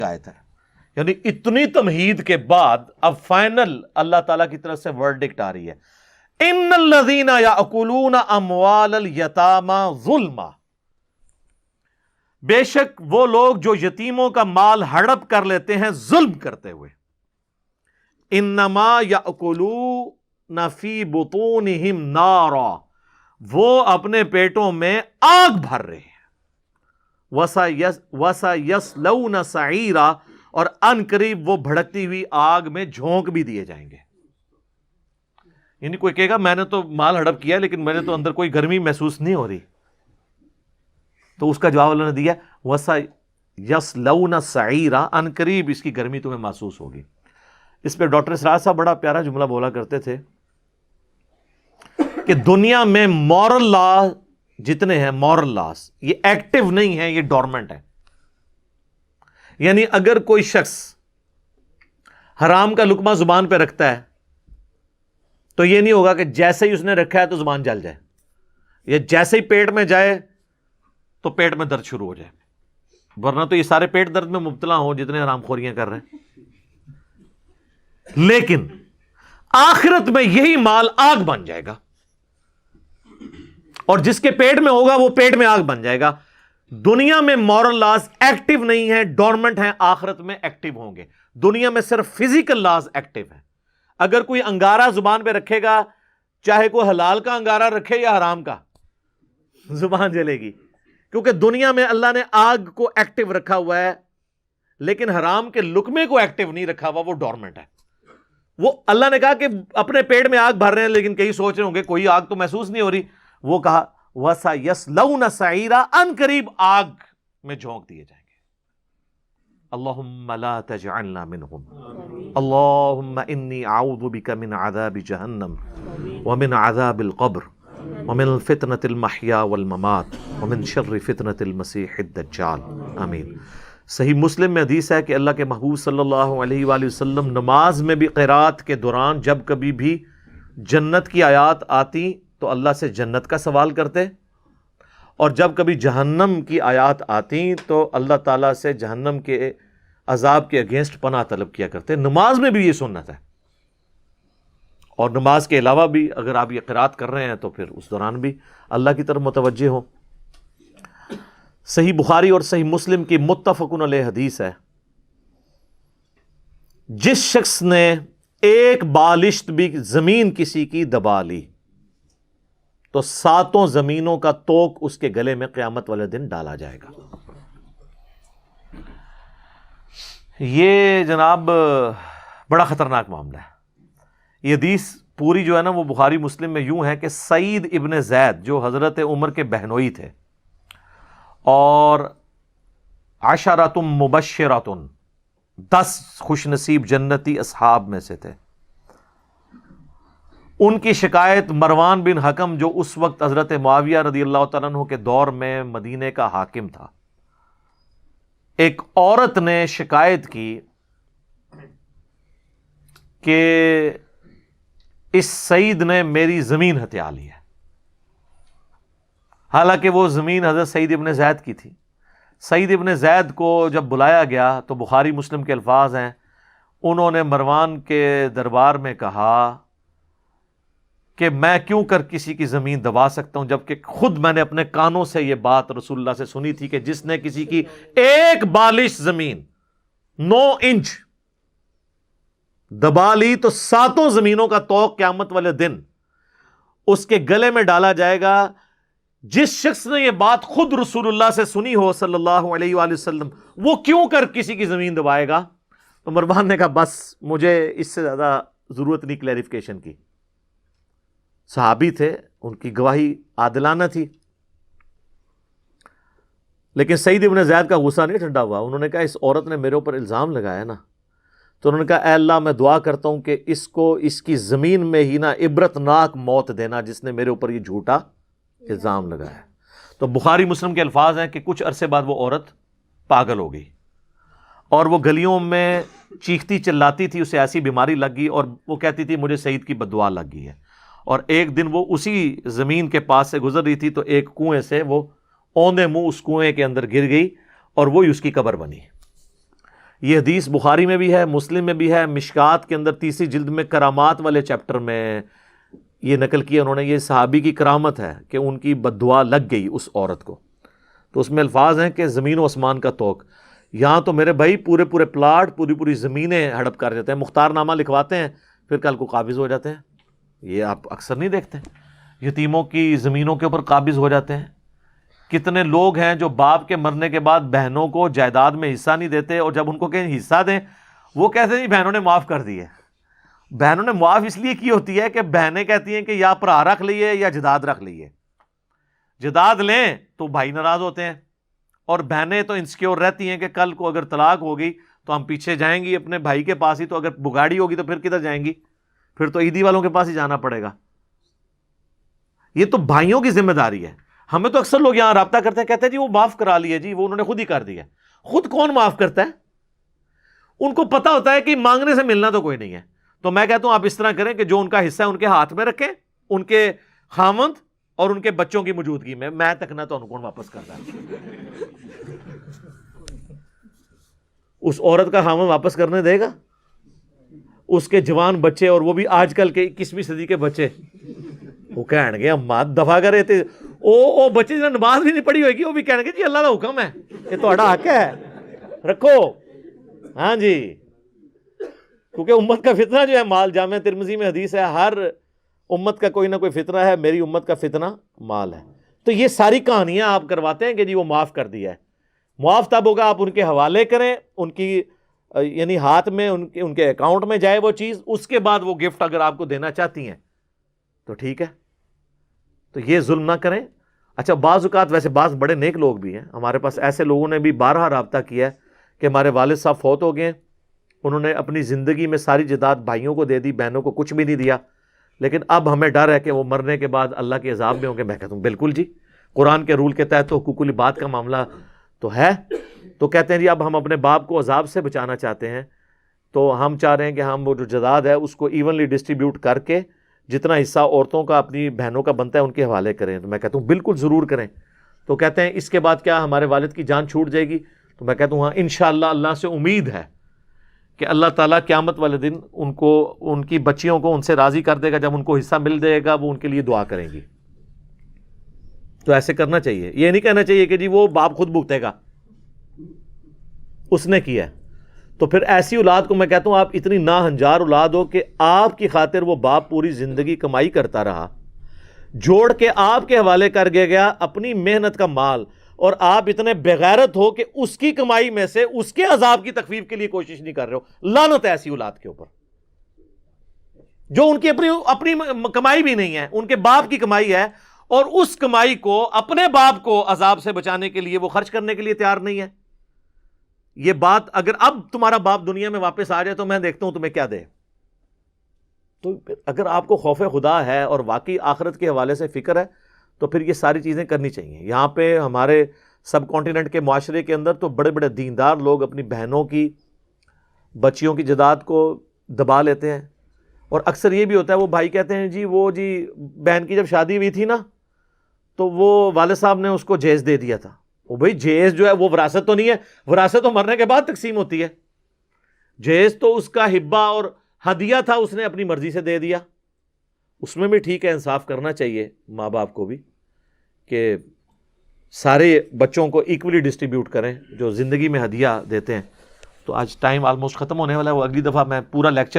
آیت ہے، یعنی اتنی تمہید کے بعد اب فائنل اللہ تعالیٰ کی طرف سے ورڈکٹ آ رہی ہے، ان الذین یاکلون اموال الیتامی ظلما، بے شک وہ لوگ جو یتیموں کا مال ہڑپ کر لیتے ہیں ظلم کرتے ہوئے، انما یاکلون فی بطونہم نارا، وہ اپنے پیٹوں میں آگ بھر رہے ہیں، وَسَيَصْلَوْنَ سَعِيرًا، اور ان قریب وہ بھڑکتی ہوئی آگ میں جھونک بھی دیے جائیں گے۔ یعنی کوئی کہے گا میں نے تو مال ہڑپ کیا لیکن میں نے تو اندر کوئی گرمی محسوس نہیں ہو رہی، تو اس کا جواب اللہ نے دیا وَسَيَصْلَوْنَ سَعِيرًا، ان قریب اس کی گرمی تمہیں محسوس ہوگی۔ اس پہ ڈاکٹر اسرار صاحب بڑا پیارا جملہ بولا کرتے تھے کہ دنیا میں مورل لا جتنے ہیں، مورل لاز یہ ایکٹیو نہیں ہے، یہ ڈورمنٹ ہے۔ یعنی اگر کوئی شخص حرام کا لقمہ زبان پہ رکھتا ہے تو یہ نہیں ہوگا کہ جیسے ہی اس نے رکھا ہے تو زبان جل جائے، یا جیسے ہی پیٹ میں جائے تو پیٹ میں درد شروع ہو جائے، ورنہ تو یہ سارے پیٹ درد میں مبتلا ہوں جتنے حرام خوریاں کر رہے ہیں۔ لیکن آخرت میں یہی مال آگ بن جائے گا، اور جس کے پیٹ میں ہوگا وہ پیٹ میں آگ بن جائے گا۔ دنیا میں مورل لاز ایکٹیو نہیں ہے، ڈورمنٹ ہیں، آخرت میں ایکٹیو ہوں گے۔ دنیا میں صرف فزیکل لاز ایکٹیو ہیں۔ اگر کوئی انگارہ زبان پہ رکھے گا، چاہے کوئی حلال کا انگارہ رکھے یا حرام کا، زبان جلے گی، کیونکہ دنیا میں اللہ نے آگ کو ایکٹیو رکھا ہوا ہے، لیکن حرام کے لقمے کو ایکٹیو نہیں رکھا ہوا، وہ ڈورمنٹ ہے۔ وہ اللہ نے کہا کہ اپنے پیٹ میں آگ بھر رہے ہیں، لیکن کئی سوچ رہے ہوں گے کوئی آگ تو محسوس نہیں ہو رہی، وہ کہا وَسَيَصْلَوْنَ سَعِيرًا، ان قریب آگ میں جھونک دیے جائیں گے۔ اللہم لا تجعلنا منہم، اللہم انی اعوذ بک من عذاب جہنم ومن عذاب القبر ومن فتنة المحیا والممات ومن شر فتنة المسیح الدجال، آمین۔ صحیح مسلم میں حدیث ہے کہ اللہ کے محبوب صلی اللہ علیہ وآلہ وسلم نماز میں بھی قرات کے دوران جب کبھی بھی جنت کی آیات آتی تو اللہ سے جنت کا سوال کرتے، اور جب کبھی جہنم کی آیات آتی تو اللہ تعالیٰ سے جہنم کے عذاب کے اگینسٹ پناہ طلب کیا کرتے۔ نماز میں بھی یہ سنت ہے، اور نماز کے علاوہ بھی اگر آپ یہ قرات کر رہے ہیں تو پھر اس دوران بھی اللہ کی طرف متوجہ ہوں۔ صحیح بخاری اور صحیح مسلم کی متفقن علیہ حدیث ہے، جس شخص نے ایک بالشت بھی زمین کسی کی دبا لی تو 7 زمینوں کا توق اس کے گلے میں قیامت والے دن ڈالا جائے گا۔ یہ جناب بڑا خطرناک معاملہ ہے۔ یہ حدیث پوری جو ہے نا وہ بخاری مسلم میں یوں ہے کہ سعید ابن زید جو حضرت عمر کے بہنوئی تھے اور عشرۃ مبشرۃ 10 خوش نصیب جنتی اصحاب میں سے تھے، ان کی شکایت مروان بن حکم جو اس وقت حضرت معاویہ رضی اللہ تعالیٰ عنہ کے دور میں مدینے کا حاکم تھا، ایک عورت نے شکایت کی کہ اس سعید نے میری زمین ہتھیا لی ہے، حالانکہ وہ زمین حضرت سعید ابن زید کی تھی۔ سعید ابن زید کو جب بلایا گیا تو بخاری مسلم کے الفاظ ہیں، انہوں نے مروان کے دربار میں کہا کہ میں کیوں کر کسی کی زمین دبا سکتا ہوں، جبکہ خود میں نے اپنے کانوں سے یہ بات رسول اللہ سے سنی تھی کہ جس نے کسی کی ایک بالش زمین 9 انچ دبا لی تو 7 زمینوں کا توق قیامت والے دن اس کے گلے میں ڈالا جائے گا۔ جس شخص نے یہ بات خود رسول اللہ سے سنی ہو صلی اللہ علیہ وآلہ وسلم، وہ کیوں کر کسی کی زمین دبائے گا؟ تو مروان نے کہا بس مجھے اس سے زیادہ ضرورت نہیں کلیریفیکیشن کی۔ صحابی تھے، ان کی گواہی عادلانہ تھی، لیکن سعید ابن زید کا غصہ نہیں ٹھنڈا ہوا۔ انہوں نے کہا اس عورت نے میرے اوپر الزام لگایا نا، تو انہوں نے کہا اے اللہ میں دعا کرتا ہوں کہ اس کو اس کی زمین میں ہی نا عبرت ناک موت دینا جس نے میرے اوپر یہ جھوٹا الزام لگایا۔ تو بخاری مسلم کے الفاظ ہیں کہ کچھ عرصے بعد وہ عورت پاگل ہو گئی اور وہ گلیوں میں چیختی چلاتی تھی، اسے ایسی بیماری لگ گئی اور وہ کہتی تھی مجھے سعید کی بد دعا لگ گئی ہے۔ اور ایک دن وہ اسی زمین کے پاس سے گزر رہی تھی تو ایک کنویں سے وہ اوندے منہ اس کنویں کے اندر گر گئی اور وہی اس کی قبر بنی۔ یہ حدیث بخاری میں بھی ہے، مسلم میں بھی ہے، مشکات کے اندر 30 جلد میں کرامات والے چیپٹر میں یہ نقل کیا انہوں نے. یہ صحابی کی کرامت ہے کہ ان کی بد دعا لگ گئی اس عورت کو. تو اس میں الفاظ ہیں کہ زمین و آسمان کا توق. یہاں تو میرے بھائی پورے پورے پلاٹ، پوری پوری زمینیں ہڑپ کر جاتے ہیں، مختار نامہ لکھواتے ہیں، پھر کل کو قابض ہو جاتے ہیں. یہ آپ اکثر نہیں دیکھتے؟ یتیموں کی زمینوں کے اوپر قابض ہو جاتے ہیں. کتنے لوگ ہیں جو باپ کے مرنے کے بعد بہنوں کو جائیداد میں حصہ نہیں دیتے، اور جب ان کو کہیں حصہ دیں وہ کہتے ہیں بہنوں نے معاف کر دی ہے. بہنوں نے معاف اس لیے کی ہوتی ہے کہ بہنیں کہتی ہیں کہ یا پرا رکھ لیے یا جداد رکھ لیے. جداد لیں تو بھائی ناراض ہوتے ہیں، اور بہنیں تو انسیکیور رہتی ہیں کہ کل کو اگر طلاق ہوگی تو ہم پیچھے جائیں گی اپنے بھائی کے پاس ہی، تو اگر بگاڑی ہوگی تو پھر کدھر جائیں گی؟ پھر تو عیدی والوں کے پاس ہی جانا پڑے گا. یہ تو بھائیوں کی ذمہ داری ہے. ہمیں تو اکثر لوگ یہاں رابطہ کرتے ہیں، کہتے ہیں جی وہ معاف کرا لیے، جی وہ انہوں نے خود ہی کر دیا. خود کون معاف کرتا ہے؟ ان کو پتا ہوتا ہے کہ مانگنے سے ملنا تو کوئی نہیں ہے. تو میں کہتا ہوں آپ اس طرح کریں کہ جو ان کا حصہ ہے ان کے ہاتھ میں رکھیں، ان کے خاوند اور ان کے بچوں کی موجودگی میں تکنا تو کون واپس کرتا ہے؟ اس عورت کا خاوند واپس کرنے دے گا؟ اس کے جوان بچے، اور وہ بھی آج کل کے 21ویں صدی کے بچے، وہ کہنے گے اماں دفاع کرے تھے او بچے جنہوں نے نماز بھی نہیں پڑھی ہوئے گی وہ بھی کہنے گے جی اللہ کا حکم ہے، یہ تہاڈا حق ہے رکھو. ہاں جی، کیونکہ امت کا فتنہ جو ہے مال. جامع ترمذی میں حدیث ہے ہر امت کا کوئی نہ کوئی فتنہ ہے، میری امت کا فتنہ مال ہے. تو یہ ساری کہانیاں آپ کرواتے ہیں کہ جی وہ معاف کر دیا ہے. معاف تب ہوگا آپ ان کے حوالے کریں، ان کی یعنی ہاتھ میں ان کے اکاؤنٹ میں جائے وہ چیز، اس کے بعد وہ گفٹ اگر آپ کو دینا چاہتی ہیں تو ٹھیک ہے. تو یہ ظلم نہ کریں. اچھا بعض اوقات ویسے بعض بڑے نیک لوگ بھی ہیں ہمارے پاس، ایسے لوگوں نے بھی بارہا رابطہ کیا ہے کہ ہمارے والد صاحب فوت ہو گئے، انہوں نے اپنی زندگی میں ساری جائیداد بھائیوں کو دے دی، بہنوں کو کچھ بھی نہیں دیا، لیکن اب ہمیں ڈر ہے کہ وہ مرنے کے بعد اللہ کے عذاب میں ہوں گے. میں کہتا ہوں بالکل جی، قرآن کے رول کے تحت تو حقوق العباد کا معاملہ تو ہے. تو کہتے ہیں جی اب ہم اپنے باپ کو عذاب سے بچانا چاہتے ہیں، تو ہم چاہ رہے ہیں کہ ہم وہ جو جائیداد ہے اس کو ایونلی ڈسٹریبیوٹ کر کے جتنا حصہ عورتوں کا اپنی بہنوں کا بنتا ہے ان کے حوالے کریں. تو میں کہتا ہوں بالکل ضرور کریں. تو کہتے ہیں اس کے بعد کیا ہمارے والد کی جان چھوٹ جائے گی؟ تو میں کہتا ہوں ہاں انشاءاللہ اللہ سے امید ہے کہ اللہ تعالیٰ قیامت والے دن ان کو، ان کی بچیوں کو ان سے راضی کر دے گا. جب ان کو حصہ مل جائے گا وہ ان کے لیے دعا کریں گی. تو ایسے کرنا چاہیے. یہ نہیں کہنا چاہیے کہ جی وہ باپ خود بھگتے گا، اس نے کیا ہے. تو پھر ایسی اولاد کو میں کہتا ہوں آپ اتنی ناہنجار اولاد ہو کہ آپ کی خاطر وہ باپ پوری زندگی کمائی کرتا رہا، جوڑ کے آپ کے حوالے کر گیا اپنی محنت کا مال، اور آپ اتنے بغیرت ہو کہ اس کی کمائی میں سے اس کے عذاب کی تخفیف کے لیے کوشش نہیں کر رہے ہو. لعنت ہے ایسی اولاد کے اوپر جو ان کی اپنی کمائی بھی نہیں ہے، ان کے باپ کی کمائی ہے، اور اس کمائی کو اپنے باپ کو عذاب سے بچانے کے لیے وہ خرچ کرنے کے لیے تیار نہیں ہے. یہ بات اگر اب تمہارا باپ دنیا میں واپس آ جائے تو میں دیکھتا ہوں تمہیں کیا دے. تو اگر آپ کو خوف خدا ہے اور واقعی آخرت کے حوالے سے فکر ہے تو پھر یہ ساری چیزیں کرنی چاہیے. یہاں پہ ہمارے سب کانٹیننٹ کے معاشرے کے اندر تو بڑے بڑے دیندار لوگ اپنی بہنوں کی، بچیوں کی جائیداد کو دبا لیتے ہیں. اور اکثر یہ بھی ہوتا ہے وہ بھائی کہتے ہیں جی وہ جی بہن کی جب شادی ہوئی تھی نا تو وہ والد صاحب نے اس کو جہیز دے دیا تھا. وہ بھائی جہیز جو ہے وہ وراثت تو نہیں ہے، وراثت تو مرنے کے بعد تقسیم ہوتی ہے. جہیز تو اس کا ہبہ اور ہدیہ تھا، اس نے اپنی مرضی سے دے دیا. اس میں بھی ٹھیک ہے، انصاف کرنا چاہیے ماں باپ کو بھی کہ سارے بچوں کو ایکولی ڈسٹریبیوٹ کریں جو زندگی میں ہدیہ دیتے ہیں. تو آج ٹائم آلموسٹ ختم ہونے والا ہے، وہ اگلی دفعہ میں پورا لیکچر